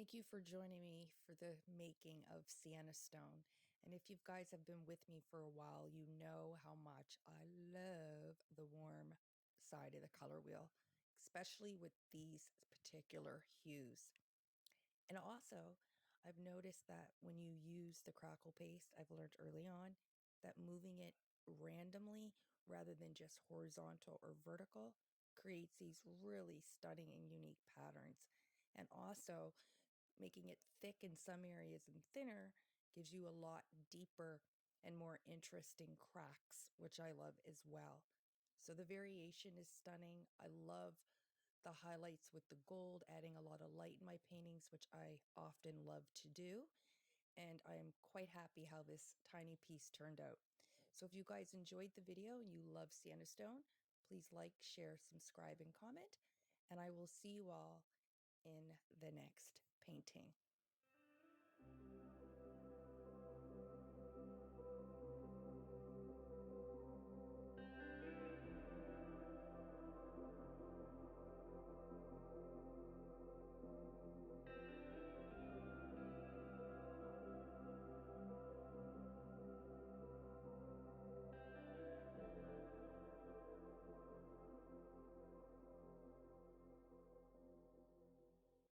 Thank you for joining me for the making of Sienna Stone. And if you guys have been with me for a while, you know how much I love the warm side of the color wheel, especially with these particular hues. And also, I've noticed that when you use the crackle paste, I've learned early on that moving it randomly rather than just horizontal or vertical creates these really stunning and unique patterns. And also, making it thick in some areas and thinner gives you a lot deeper and more interesting cracks, which I love as well. So the variation is stunning. I love the highlights with the gold, adding a lot of light in my paintings, which I often love to do. And I am quite happy how this tiny piece turned out. So if you guys enjoyed the video and you love Sienna Stone, please like, share, subscribe, and comment. And I will see you all in the next painting.